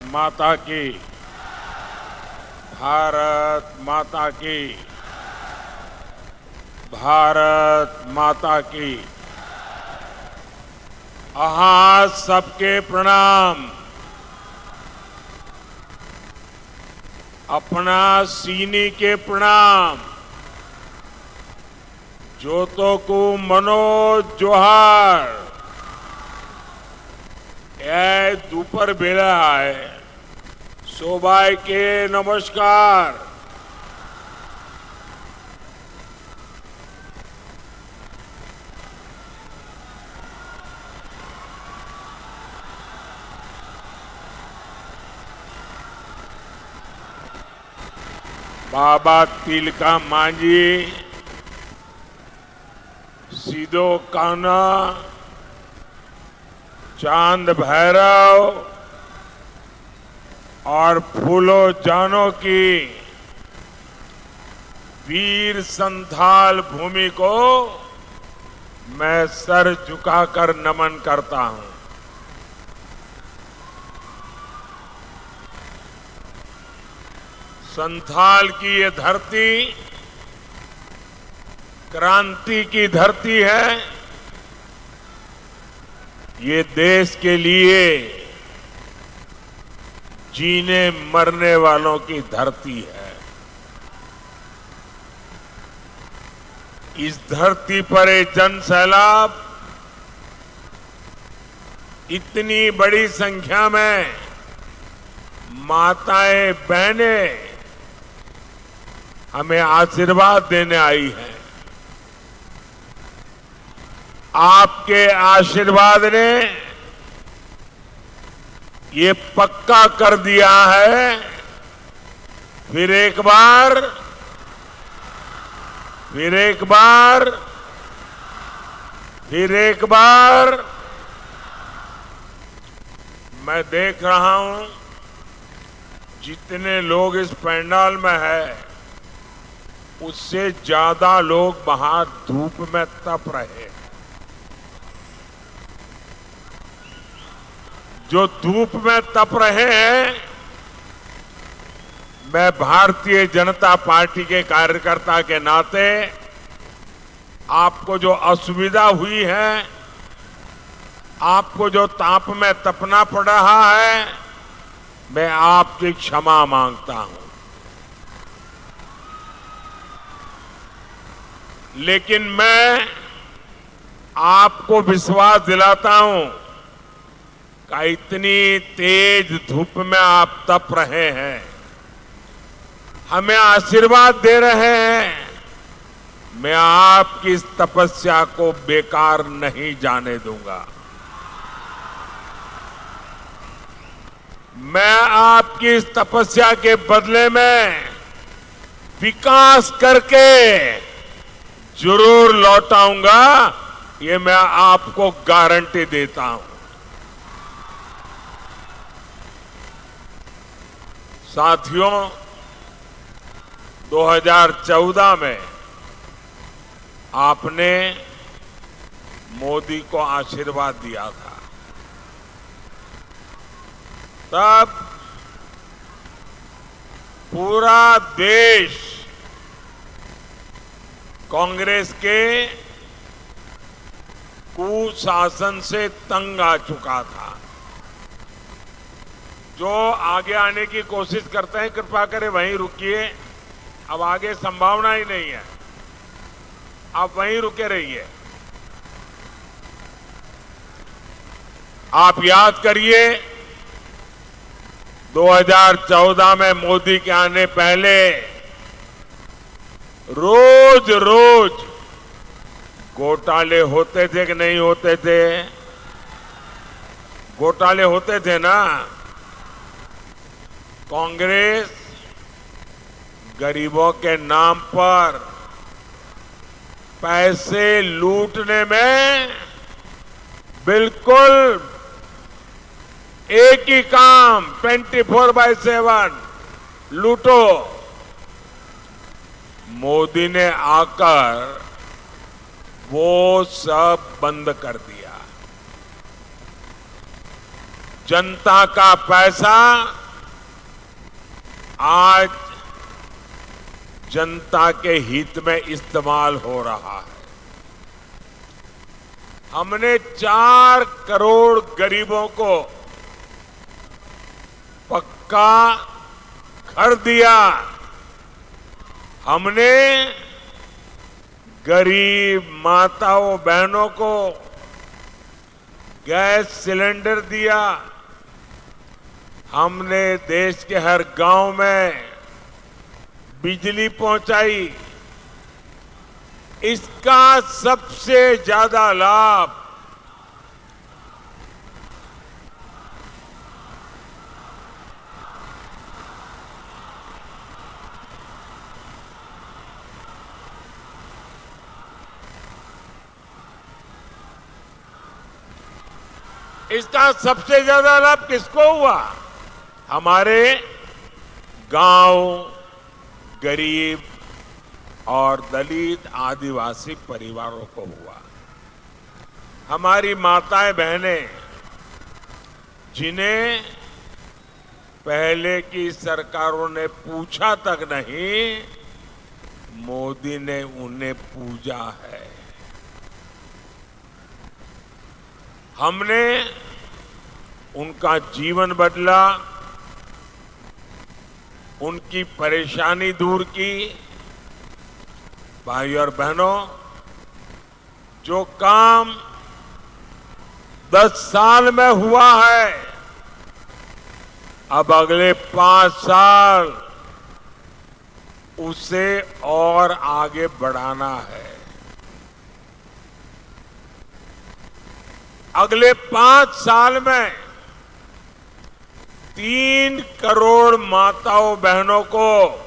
माता की, भारत माता की, भारत माता की। आहाज सबके प्रणाम। अपना सीनी के प्रणाम। जोतो को मनोज जोहार। ए दोपहर बेला है, सोबाई के नमस्कार। बाबा तिलका मांझी, सीधो कान्हा, चांद भैरव और फूलो जानो की वीर संथाल भूमि को मैं सर झुकाकर नमन करता हूं। संथाल की ये धरती क्रांति की धरती है। ये देश के लिए जीने मरने वालों की धरती है। इस धरती पर एक जन सैलाब इतनी बड़ी संख्या में माताएं बहनें हमें आशीर्वाद देने आई हैं। आपके आशीर्वाद ने ये पक्का कर दिया है, फिर एक बार मैं देख रहा हूं जितने लोग इस पंडाल में है उससे ज्यादा लोग बाहर धूप में तप रहे हैं। जो धूप में तप रहे हैं, मैं भारतीय जनता पार्टी के कार्यकर्ता के नाते आपको जो असुविधा हुई है, आपको जो ताप में तपना पड़ रहा है, मैं आपकी क्षमा मांगता हूं। लेकिन मैं आपको विश्वास दिलाता हूं कि इतनी तेज धूप में आप तप रहे हैं, हमें आशीर्वाद दे रहे हैं। मैं आपकी इस तपस्या को बेकार नहीं जाने दूंगा। मैं आपकी इस तपस्या के बदले में विकास करके जरूर लौटाऊंगा, ये मैं आपको गारंटी देता हूं। साथियों, 2014 में आपने मोदी को आशीर्वाद दिया था। तब पूरा देश कांग्रेस के कुशासन से तंग आ चुका था। जो आगे आने की कोशिश करते हैं, कृपा करें वहीं रुकिए। अब आगे संभावना ही नहीं है, आप वहीं रुके रहिए। आप याद करिए, 2014 में मोदी के आने पहले रोज रोज घोटाले होते थे कि नहीं होते थे? घोटाले होते थे ना। कांग्रेस गरीबों के नाम पर पैसे लूटने में बिल्कुल एक ही काम, 24/7 लूटो। मोदी ने आकर वो सब बंद कर दिया। जनता का पैसा आज जनता के हित में इस्तेमाल हो रहा है। हमने 4 करोड़ गरीबों को पक्का घर दिया। हमने गरीब माताओं बहनों को गैस सिलेंडर दिया। हमने देश के हर गांव में बिजली पहुंचाई। इसका सबसे ज्यादा लाभ किसको हुआ? हमारे गांव, गरीब और दलित आदिवासी परिवारों को हुआ। हमारी माताएं बहनें, जिन्हें पहले की सरकारों ने पूछा तक नहीं, मोदी ने उन्हें पूजा है। हमने उनका जीवन बदला, उनकी परेशानी दूर की। भाई और बहनों, जो काम 10 साल में हुआ है, अब अगले 5 साल उसे और आगे बढ़ाना है। अगले 5 साल में 3 करोड़ माताओं बहनों को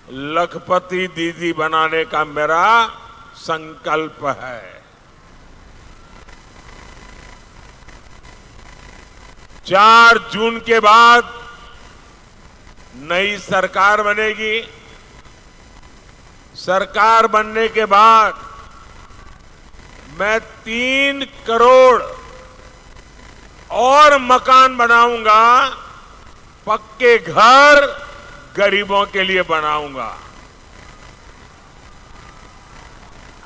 लखपति दीदी बनाने का मेरा संकल्प है। 4 जून के बाद नई सरकार बनेगी। सरकार बनने के बाद मैं 3 करोड़ और मकान बनाऊंगा, पक्के घर गरीबों के लिए बनाऊंगा।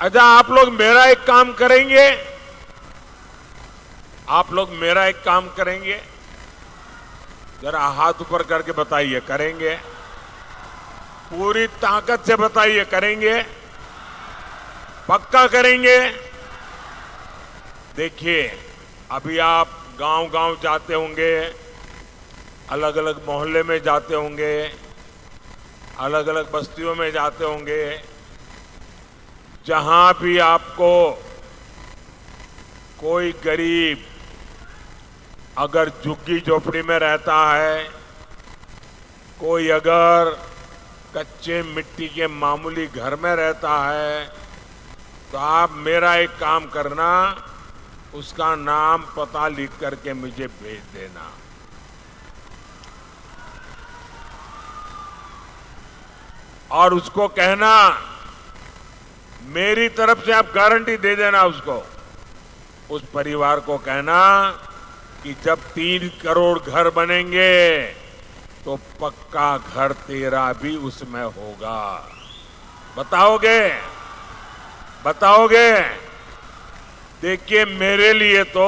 अच्छा, आप लोग मेरा एक काम करेंगे? आप लोग मेरा एक काम करेंगे? जरा हाथ ऊपर करके बताइए, करेंगे? पूरी ताकत से बताइए, करेंगे? पक्का करेंगे? देखिए, अभी आप गांव-गांव जाते होंगे, अलग अलग मोहल्ले में जाते होंगे, अलग अलग बस्तियों में जाते होंगे। जहां भी आपको कोई गरीब अगर झुग्गी झोपड़ी में रहता है, कोई अगर कच्चे मिट्टी के मामूली घर में रहता है, तो आप मेरा एक काम करना, उसका नाम पता लिख करके मुझे भेज देना। और उसको कहना, मेरी तरफ से आप गारंटी दे देना उसको। उस परिवार को कहना कि जब 3 करोड़ घर बनेंगे तो पक्का घर तेरा भी उसमें होगा। बताओगे? बताओगे? देखिए, मेरे लिए तो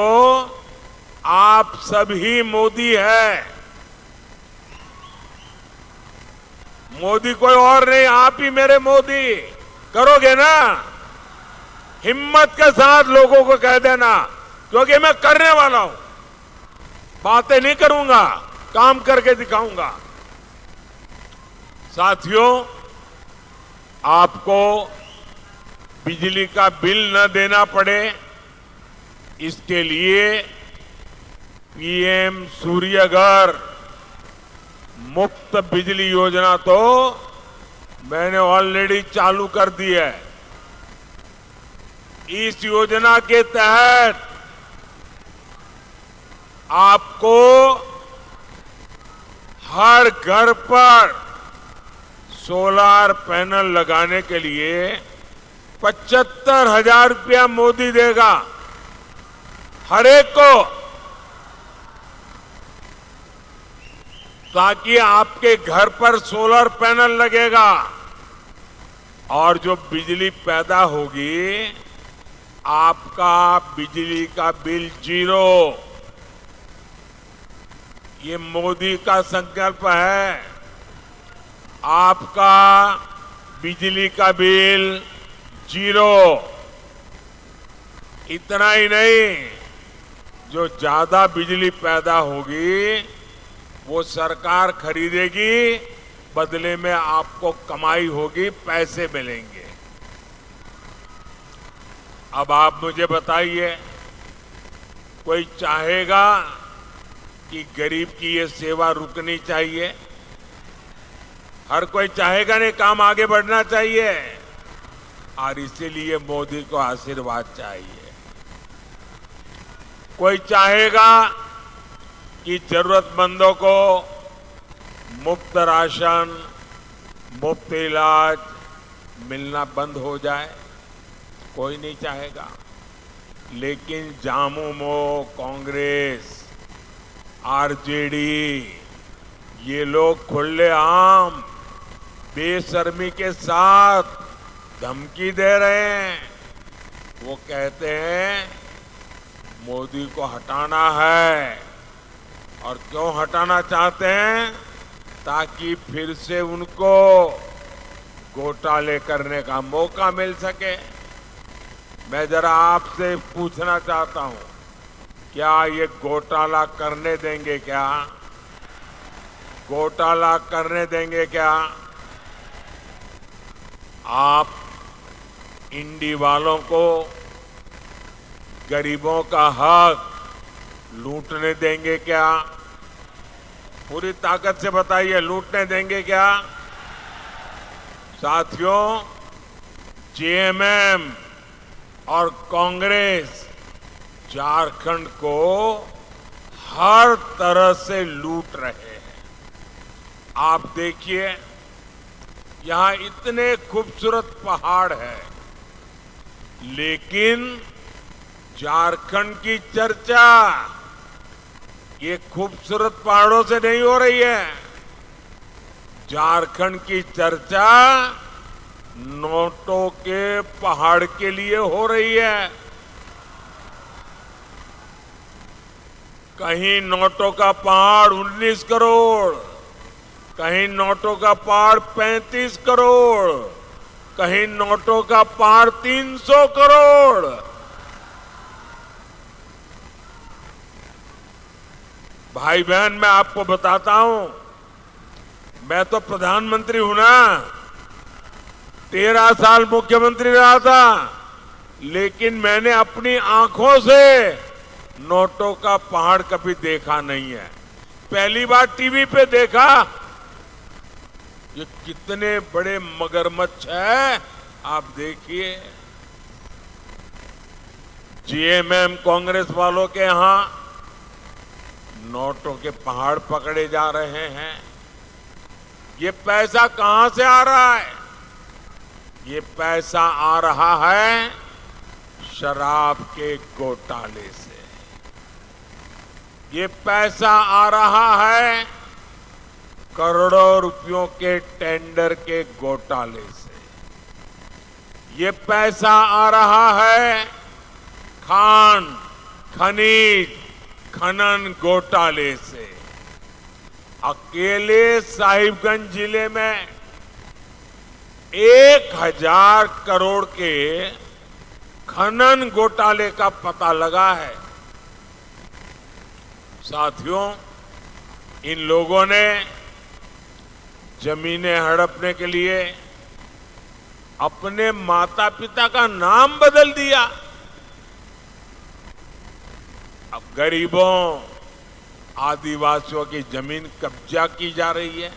आप सभी मोदी है। मोदी कोई और नहीं, आप ही मेरे मोदी। करोगे ना? हिम्मत के साथ लोगों को कह देना, क्योंकि मैं करने वाला हूं। बातें नहीं करूंगा, काम करके दिखाऊंगा। साथियों, आपको बिजली का बिल न देना पड़े, इसके लिए पीएम सूर्यघर मुफ्त बिजली योजना तो मैंने ऑलरेडी चालू कर दी है। इस योजना के तहत आपको हर घर पर सोलार पैनल लगाने के लिए 75,000 रुपया मोदी देगा, हर एक को। ताकि आपके घर पर सोलर पैनल लगेगा और जो बिजली पैदा होगी आपका बिजली का बिल जीरो। ये मोदी का संकल्प है। आपका बिजली का बिल जीरो। इतना ही नहीं, जो ज्यादा बिजली पैदा होगी वो सरकार खरीदेगी, बदले में आपको कमाई होगी, पैसे मिलेंगे। अब आप मुझे बताइए, कोई चाहेगा कि गरीब की ये सेवा रुकनी चाहिए? हर कोई चाहेगा नहीं, काम आगे बढ़ना चाहिए। और इसीलिए मोदी को आशीर्वाद चाहिए। कोई चाहेगा कि जरूरतमंदों को मुफ्त राशन, मुफ्त इलाज मिलना बंद हो जाए? कोई नहीं चाहेगा। लेकिन झामुमो, कांग्रेस, आरजेडी, ये लोग खुलेआम बेशर्मी के साथ धमकी दे रहे हैं। वो कहते हैं मोदी को हटाना है। और क्यों हटाना चाहते हैं? ताकि फिर से उनको घोटाले करने का मौका मिल सके। मैं जरा आपसे पूछना चाहता हूं, क्या ये घोटाला करने देंगे? क्या घोटाला करने देंगे? क्या आप इंडी वालों को गरीबों का हक लूटने देंगे? क्या पूरी ताकत से बताइए, लूटने देंगे क्या? साथियों, जेएमएम और कांग्रेस झारखंड को हर तरह से लूट रहे हैं। आप देखिए, यहां इतने खूबसूरत पहाड़ हैं, लेकिन झारखंड की चर्चा ये खूबसूरत पहाड़ों से नहीं हो रही है। झारखंड की चर्चा नोटों के पहाड़ के लिए हो रही है। कहीं नोटों का पहाड़ 19 करोड़, कहीं नोटों का पहाड़ 35 करोड़, कहीं नोटों का पहाड़ 300 करोड़। भाई बहन, मैं आपको बताता हूं, मैं तो प्रधानमंत्री हूं ना, 13 साल मुख्यमंत्री रहा था, लेकिन मैंने अपनी आंखों से नोटों का पहाड़ कभी देखा नहीं है। पहली बार टीवी पे देखा। ये कितने बड़े मगरमच्छ है, आप देखिए। जेएमएम कांग्रेस वालों के यहां नोटों के पहाड़ पकड़े जा रहे हैं। ये पैसा कहां से आ रहा है? ये पैसा आ रहा है शराब के घोटाले से। ये पैसा आ रहा है करोड़ों रुपयों के टेंडर के घोटाले से। ये पैसा आ रहा है खान, खनिज, खनन घोटाले से। अकेले साहिबगंज जिले में 1000 करोड़ के खनन घोटाले का पता लगा है। साथियों, इन लोगों ने जमीनें हड़पने के लिए अपने माता पिता का नाम बदल दिया। अब गरीबों, आदिवासियों की जमीन कब्जा की जा रही है।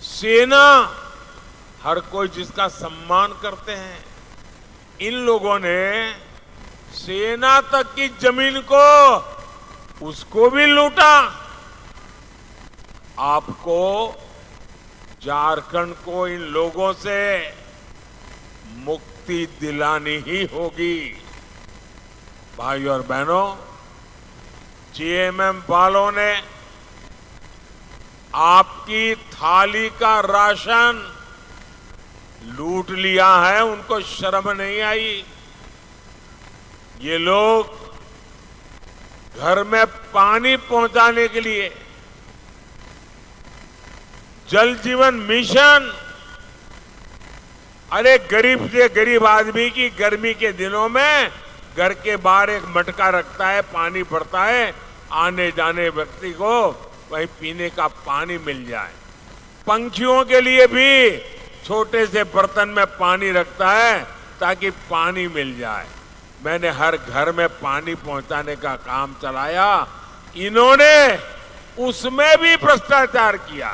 सेना, हर कोई जिसका सम्मान करते हैं, इन लोगों ने सेना तक की जमीन को उसको भी लूटा। आपको झारखंड को इन लोगों से मुक्ति दिलानी ही होगी। भाइयों और बहनों, जेएमएम वालों ने आपकी थाली का राशन लूट लिया है, उनको शर्म नहीं आई। ये लोग घर में पानी पहुंचाने के लिए जल जीवन मिशन, अरे गरीब से गरीब आदमी की गर्मी के दिनों में घर के बाहर एक मटका रखता है, पानी भरता है, आने जाने व्यक्ति को वहीं पीने का पानी मिल जाए। पंछियों के लिए भी छोटे से बर्तन में पानी रखता है ताकि पानी मिल जाए। मैंने हर घर में पानी पहुंचाने का काम चलाया, इन्होंने उसमें भी भ्रष्टाचार किया।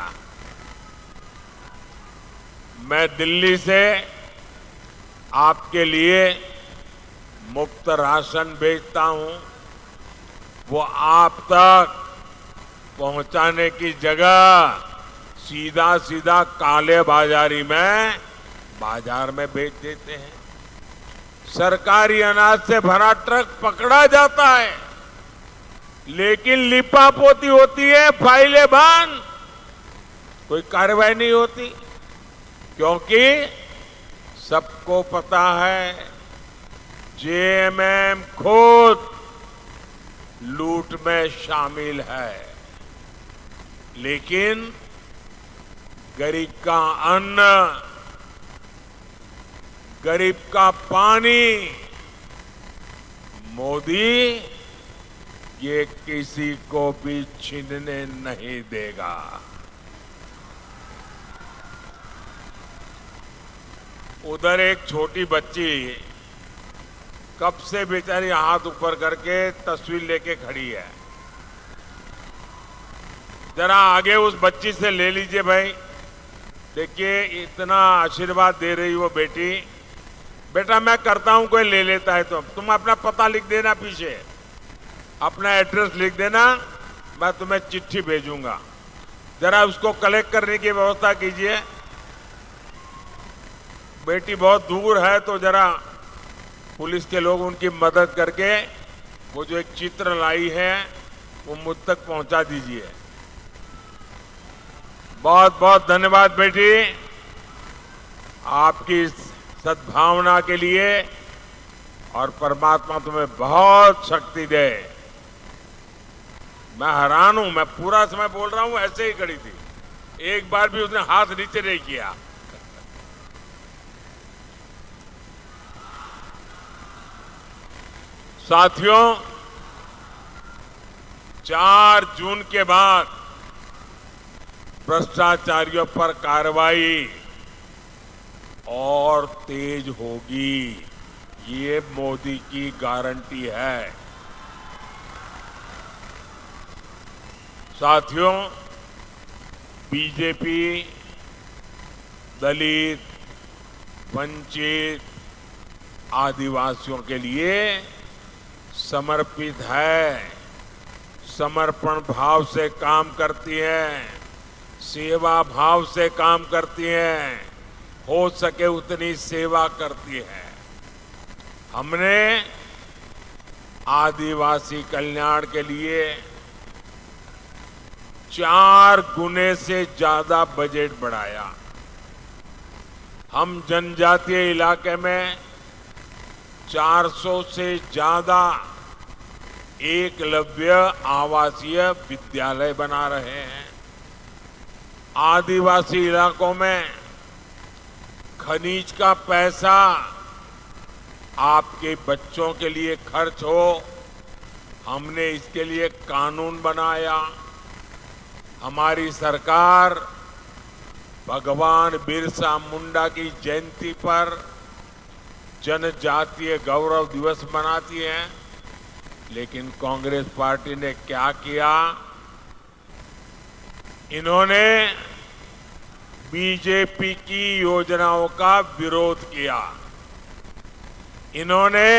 मैं दिल्ली से आपके लिए मुफ्त राशन भेजता हूं, वो आप तक पहुंचाने की जगह सीधा सीधा काले बाजारी में बाजार में बेच देते हैं। सरकारी अनाज से भरा ट्रक पकड़ा जाता है, लेकिन लिपापोती होती है, फाइलें बंद, कोई कार्रवाई नहीं होती, क्योंकि सबको पता है जेएमएम खुद लूट में शामिल है। लेकिन गरीब का अन्न, गरीब का पानी मोदी ये किसी को भी छीनने नहीं देगा। उधर एक छोटी बच्ची कब से बेचारी हाथ ऊपर करके तस्वीर लेके खड़ी है। जरा आगे उस बच्ची से ले लीजिए भाई। देखिए इतना आशीर्वाद दे रही वो बेटी। बेटा मैं करता हूं, कोई ले लेता है तो तुम अपना पता लिख देना, पीछे अपना एड्रेस लिख देना, मैं तुम्हें चिट्ठी भेजूंगा। जरा उसको कलेक्ट करने की व्यवस्था कीजिए। बेटी बहुत दूर है तो जरा पुलिस के लोग उनकी मदद करके वो जो एक चित्र लाई है वो मुझ तक पहुंचा दीजिए। बहुत बहुत धन्यवाद बेटी, आपकी सद्भावना के लिए, और परमात्मा तुम्हें बहुत शक्ति दे। मैं हैरान हूं, मैं पूरा समय बोल रहा हूं, ऐसे ही खड़ी थी, एक बार भी उसने हाथ नीचे नहीं किया। साथियों, 4 जून के बाद भ्रष्टाचारियों पर कार्रवाई और तेज होगी, ये मोदी की गारंटी है। साथियों, बीजेपी दलित, वंचित, आदिवासियों के लिए समर्पित है, समर्पण भाव से काम करती है, सेवा भाव से काम करती है, हो सके उतनी सेवा करती है। हमने आदिवासी कल्याण के लिए 4 गुने से ज्यादा बजट बढ़ाया। हम जनजातीय इलाके में 400 से ज्यादा एकलव्य आवासीय विद्यालय बना रहे हैं। आदिवासी इलाकों में खनिज का पैसा आपके बच्चों के लिए खर्च हो, हमने इसके लिए कानून बनाया। हमारी सरकार भगवान बिरसा मुंडा की जयंती पर जनजातीय गौरव दिवस मनाती है, लेकिन कांग्रेस पार्टी ने क्या किया, इन्होंने बीजेपी की योजनाओं का विरोध किया। इन्होंने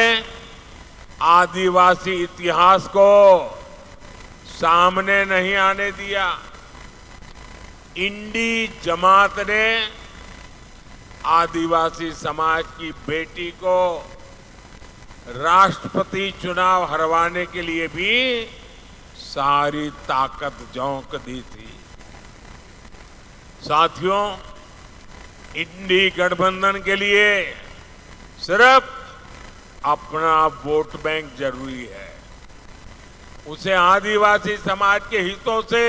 आदिवासी इतिहास को सामने नहीं आने दिया। इंडी जमात ने आदिवासी समाज की बेटी को राष्ट्रपति चुनाव हरवाने के लिए भी सारी ताकत झोंक दी थी। साथियों, इंडी गठबंधन के लिए सिर्फ अपना वोट बैंक जरूरी है। उसे आदिवासी समाज के हितों से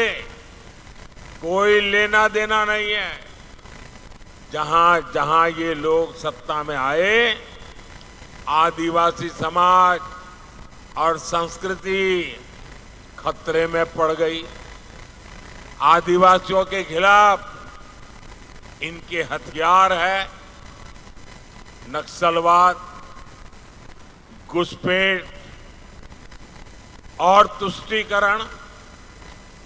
कोई लेना देना नहीं है। जहां जहां ये लोग सत्ता में आए, आदिवासी समाज और संस्कृति खतरे में पड़ गई। आदिवासियों के खिलाफ इनके हथियार है नक्सलवाद, घुसपैठ और तुष्टीकरण।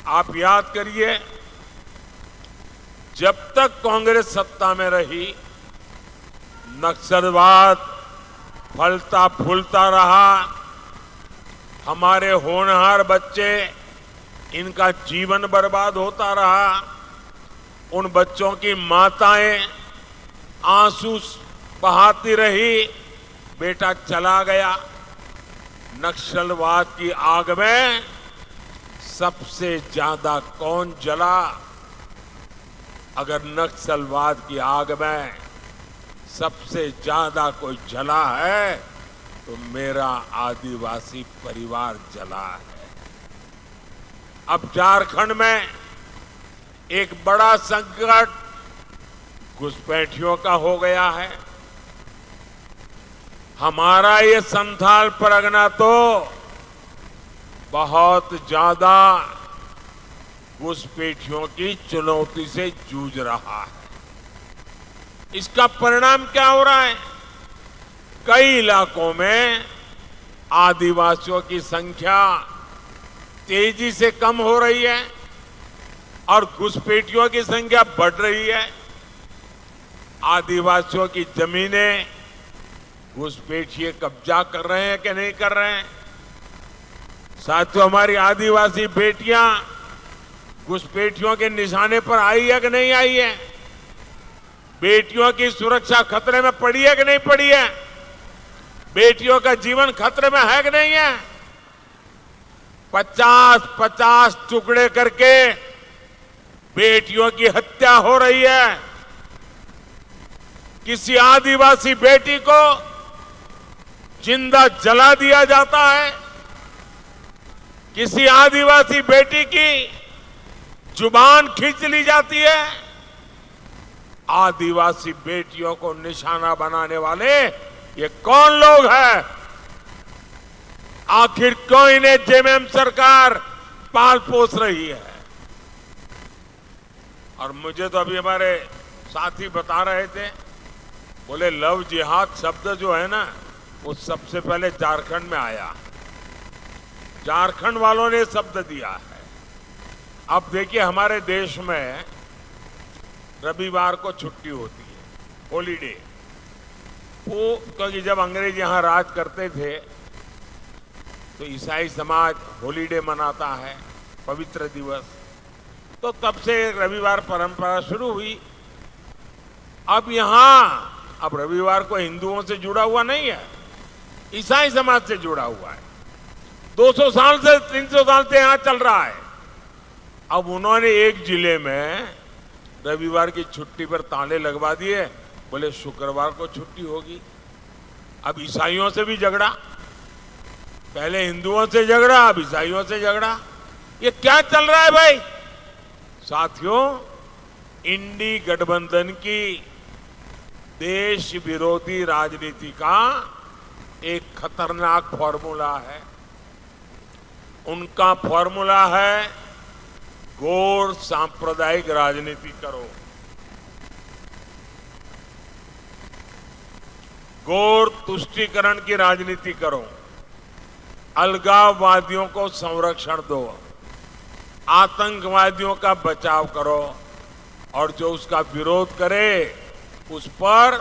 आप याद करिए, जब तक कांग्रेस सत्ता में रही, नक्सलवाद फलता फूलता रहा। हमारे होनहार बच्चे, इनका जीवन बर्बाद होता रहा। उन बच्चों की माताएं आंसू बहाती रही, बेटा चला गया। नक्सलवाद की आग में सबसे ज्यादा कौन जला? अगर नक्सलवाद की आग में सबसे ज्यादा कोई जला है तो मेरा आदिवासी परिवार जला है। अब झारखंड में एक बड़ा संकट घुसपैठियों का हो गया है। हमारा ये संथाल परगना तो बहुत ज्यादा घुसपैठियों की चुनौती से जूझ रहा है। इसका परिणाम क्या हो रहा है? कई इलाकों में आदिवासियों की संख्या तेजी से कम हो रही है और घुसपैठियों की संख्या बढ़ रही है। आदिवासियों की जमीनें घुसपैठिए कब्जा कर रहे हैं कि नहीं कर रहे हैं? साथियों, हमारी आदिवासी बेटियां घुसपैठियों के निशाने पर आई है कि नहीं आई है? बेटियों की सुरक्षा खतरे में पड़ी है कि नहीं पड़ी है? बेटियों का जीवन खतरे में है कि नहीं है? 50-50 टुकड़े करके बेटियों की हत्या हो रही है। किसी आदिवासी बेटी को जिंदा जला दिया जाता है। किसी आदिवासी बेटी की जुबान खींच ली जाती है। आदिवासी बेटियों को निशाना बनाने वाले ये कौन लोग हैं? आखिर क्यों इन्हें जेएमएम सरकार पाल पोस रही है? और मुझे तो अभी हमारे साथी बता रहे थे, बोले लव जिहाद शब्द जो है ना, वो सबसे पहले झारखंड में आया। झारखंड वालों ने शब्द दिया है। अब देखिए, हमारे देश में रविवार को छुट्टी होती है, हॉलीडे। वो क्योंकि जब अंग्रेज यहां राज करते थे तो ईसाई समाज हॉलीडे मनाता है, पवित्र दिवस। तो तब से रविवार परंपरा शुरू हुई। अब रविवार को हिंदुओं से जुड़ा हुआ नहीं है, ईसाई समाज से जुड़ा हुआ है। 200 साल से 300 साल से यहां चल रहा है। अब उन्होंने एक जिले में रविवार की छुट्टी पर ताले लगवा दिए, बोले शुक्रवार को छुट्टी होगी। अब ईसाइयों से भी झगड़ा, पहले हिंदुओं से झगड़ा, अब ईसाइयों से झगड़ा। ये क्या चल रहा है भाई? साथियों, इंडी गठबंधन की देश विरोधी राजनीति का एक खतरनाक फॉर्मूला है। उनका फॉर्मूला है गौर सांप्रदायिक राजनीति करो, गौर तुष्टीकरण की राजनीति करो, अलगाववादियों को संरक्षण दो, आतंकवादियों का बचाव करो और जो उसका विरोध करे उस पर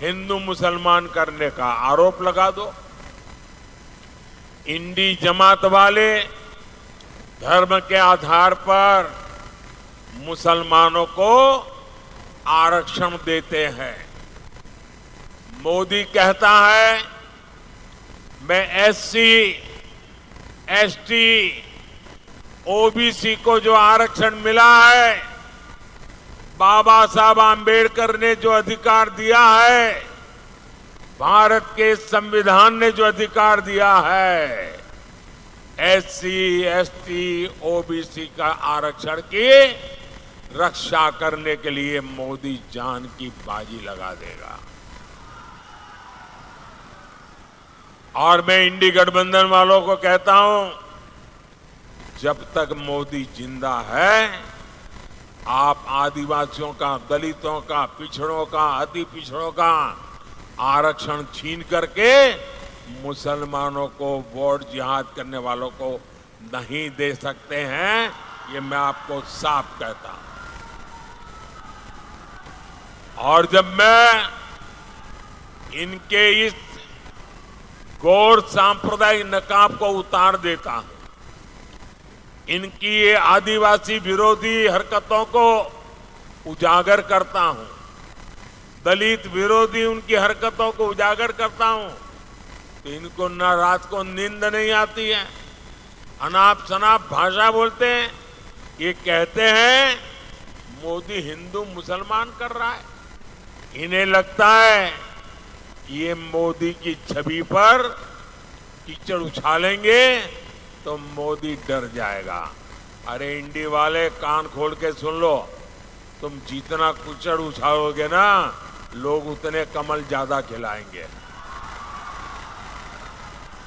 हिंदू मुसलमान करने का आरोप लगा दो। इंडी जमात वाले धर्म के आधार पर मुसलमानों को आरक्षण देते हैं। मोदी कहता है मैं एससी, एसटी, ओबीसी को जो आरक्षण मिला है बाबा साहब आम्बेडकर ने जो अधिकार दिया है, भारत के संविधान ने जो अधिकार दिया है, एससी, एसटी, ओबीसी का आरक्षण की रक्षा करने के लिए मोदी जान की बाजी लगा देगा। और मैं इंडी गठबंधन वालों को कहता हूं, जब तक मोदी जिंदा है, आप आदिवासियों का, दलितों का, पिछड़ों का, अति पिछड़ों का आरक्षण छीन करके मुसलमानों को वोट जिहाद करने वालों को नहीं दे सकते हैं। ये मैं आपको साफ कहता हूं। और जब मैं इनके इस गौर सांप्रदायिक नकाब को उतार देता हूं, इनकी ये आदिवासी विरोधी हरकतों को उजागर करता हूं, दलित विरोधी उनकी हरकतों को उजागर करता हूं, तो इनको न रात को नींद नहीं आती है, अनाप शनाप भाषा बोलते हैं। ये कहते हैं मोदी हिंदू मुसलमान कर रहा है। इन्हें लगता है कि ये मोदी की छवि पर कीचड़ उछालेंगे तो मोदी डर जाएगा। अरे इंडी वाले, कान खोल के सुन लो, तुम जितना कीचड़ उछालोगे ना, लोग उतने कमल ज्यादा खिलाएंगे।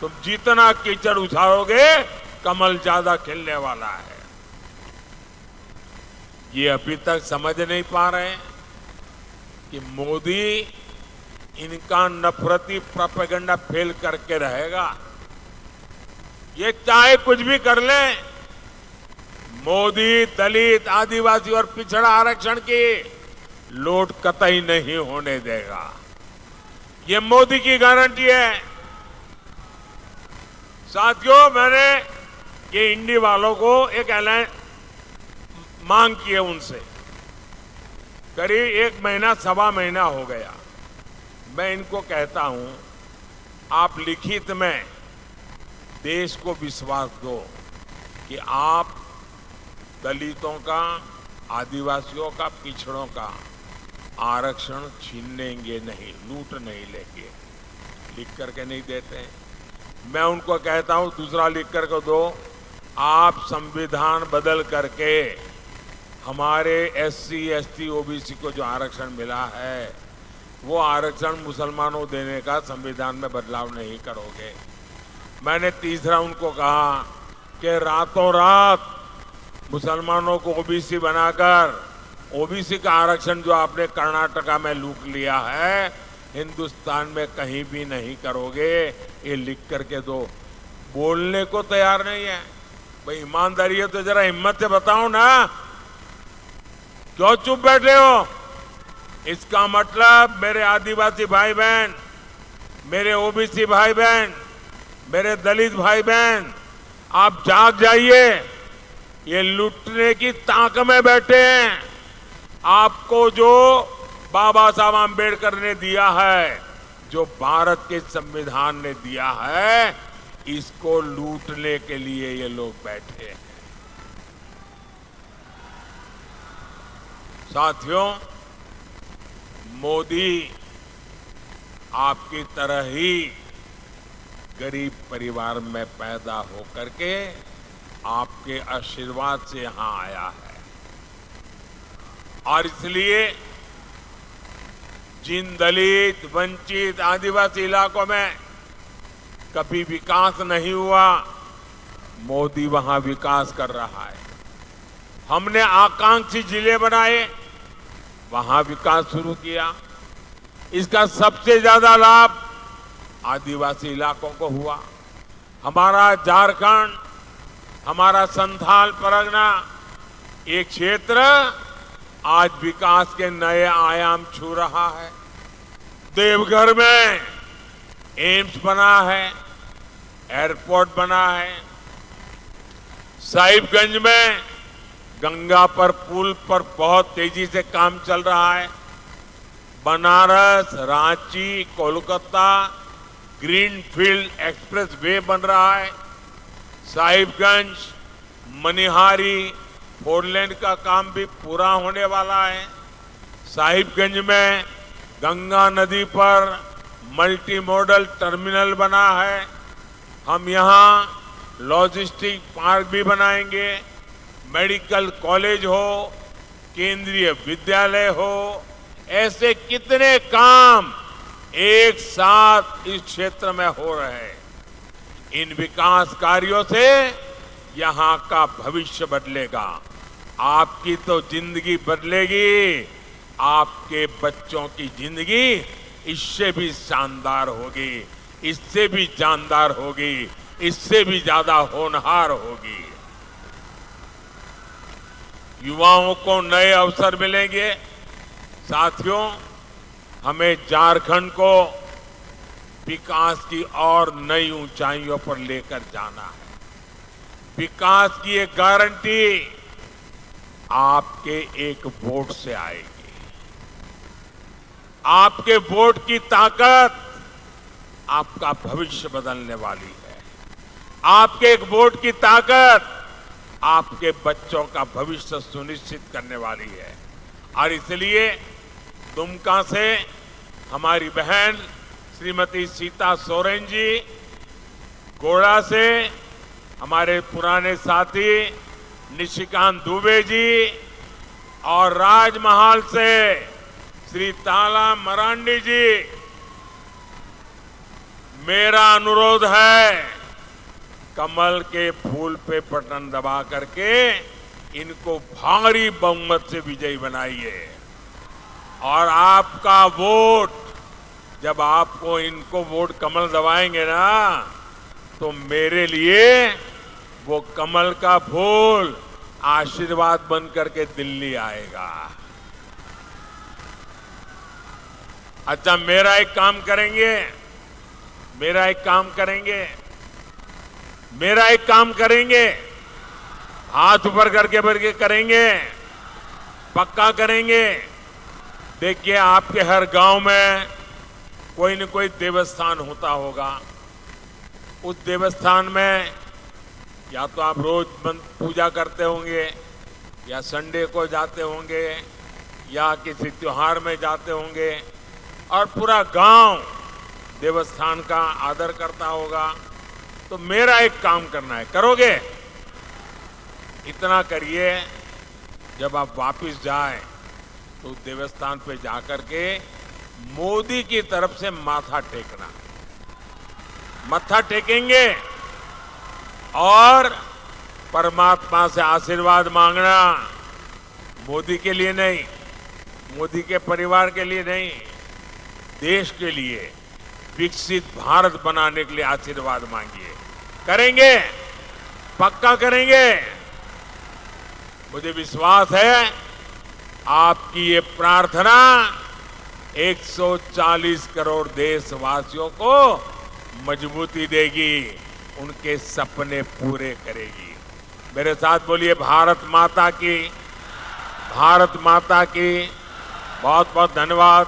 तुम जितना कीचड़ उछालोगे, कमल ज्यादा खिलने वाला है। ये अभी तक समझ नहीं पा रहे कि मोदी इनका नफरती प्रोपेगेंडा फेल करके रहेगा। ये चाहे कुछ भी कर ले, मोदी दलित, आदिवासी और पिछड़ा आरक्षण की लूट कतई नहीं होने देगा। ये मोदी की गारंटी है। साथियों, मैंने ये इंडी वालों को एक ऐलान मांग की है उनसे। करीब 1 महीना, सवा महीना हो गया। मैं इनको कहता हूं, आप लिखित में देश को विश्वास दो कि आप दलितों का, आदिवासियों का, पिछड़ों का आरक्षण छीनेंगे नहीं, लूट नहीं लेंगे। लिख करके नहीं देते। मैं उनको कहता हूं, दूसरा लिख करके दो, आप संविधान बदल करके हमारे एससी, एसटी, ओबीसी को जो आरक्षण मिला है, वो आरक्षण मुसलमानों देने का संविधान में बदलाव नहीं करोगे। मैंने तीसरा उनको कहा कि रातों रात मुसलमानों को ओबीसी बनाकर ओबीसी का आरक्षण जो आपने कर्नाटका में लूट लिया है, हिंदुस्तान में कहीं भी नहीं करोगे। ये लिख करके दो। बोलने को तैयार नहीं है। भाई ईमानदारी है तो जरा हिम्मत से बताओ ना, क्यों चुप बैठे हो? इसका मतलब मेरे आदिवासी भाई बहन, मेरे ओबीसी भाई बहन, मेरे दलित भाई बहन, आप जाग जाइए। ये लूटने की ताक में बैठे हैं। आपको जो बाबा साहब आम्बेडकर ने दिया है, जो भारत के संविधान ने दिया है, इसको लूटने के लिए ये लोग बैठे हैं। साथियों, मोदी आपकी तरह ही गरीब परिवार में पैदा होकर के आपके आशीर्वाद से यहां आया है। और इसलिए जिन दलित, वंचित, आदिवासी इलाकों में कभी विकास नहीं हुआ, मोदी वहां विकास कर रहा है। हमने आकांक्षी जिले बनाए, वहां विकास शुरू किया। इसका सबसे ज्यादा लाभ आदिवासी इलाकों को हुआ। हमारा झारखंड, हमारा संथाल परगना, एक क्षेत्र आज विकास के नए आयाम छू रहा है। देवघर में एम्स बना है, एयरपोर्ट बना है। साहिबगंज में गंगा पर पुल पर बहुत तेजी से काम चल रहा है। Banaras, Ranchi, Kolkata greenfield express way बन रहा है। साहिबगंज, मनिहारी 4 लेन का काम भी पूरा होने वाला है। साहिबगंज में गंगा नदी पर मल्टी मॉडल टर्मिनल बना है। हम यहाँ लॉजिस्टिक पार्क भी बनाएंगे। मेडिकल कॉलेज हो, केंद्रीय विद्यालय हो, ऐसे कितने काम एक साथ इस क्षेत्र में हो रहे हैं। इन विकास कार्यों से यहाँ का भविष्य बदलेगा। आपकी तो जिंदगी बदलेगी, आपके बच्चों की जिंदगी इससे भी शानदार होगी, इससे भी जानदार होगी, इससे भी ज्यादा होनहार होगी। युवाओं को नए अवसर मिलेंगे। साथियों, हमें झारखंड को विकास की और नई ऊंचाइयों पर लेकर जाना है। विकास की एक गारंटी आपके एक वोट से आएगी। आपके वोट की ताकत आपका भविष्य बदलने वाली है। आपके एक वोट की ताकत आपके बच्चों का भविष्य सुनिश्चित करने वाली है। और इसलिए दुमका से हमारी बहन श्रीमती सीता सोरेन जी, गोड़ा से हमारे पुराने साथी निशिकांत दुबे जी और राजमहल से श्री ताला मरांडी जी, मेरा अनुरोध है कमल के फूल पे बटन दबा करके इनको भारी बहुमत से विजयी बनाइए। और आपका वोट, जब आपको इनको वोट कमल दबाएंगे ना, तो मेरे लिए वो कमल का फूल आशीर्वाद बन करके दिल्ली आएगा। अच्छा, मेरा एक काम करेंगे, हाथ ऊपर करके करके करेंगे, पक्का करेंगे। देखिए, आपके हर गांव में कोई न कोई देवस्थान होता होगा। उस देवस्थान में या तो आप रोज पूजा करते होंगे, या संडे को जाते होंगे, या किसी त्योहार में जाते होंगे, और पूरा गांव देवस्थान का आदर करता होगा। तो मेरा एक काम करना है, करोगे? इतना करिए, जब आप वापस जाएं तो देवस्थान पे जाकर के मोदी की तरफ से माथा टेकना। मत्था टेकेंगे और परमात्मा से आशीर्वाद मांगना। मोदी के लिए नहीं, मोदी के परिवार के लिए नहीं, देश के लिए, विकसित भारत बनाने के लिए आशीर्वाद मांगिए। करेंगे? पक्का करेंगे? मुझे विश्वास है आपकी ये प्रार्थना 140 करोड़ देशवासियों को मजबूती देगी, उनके सपने पूरे करेगी। मेरे साथ बोलिए, भारत माता की, भारत माता की। बहुत बहुत धन्यवाद।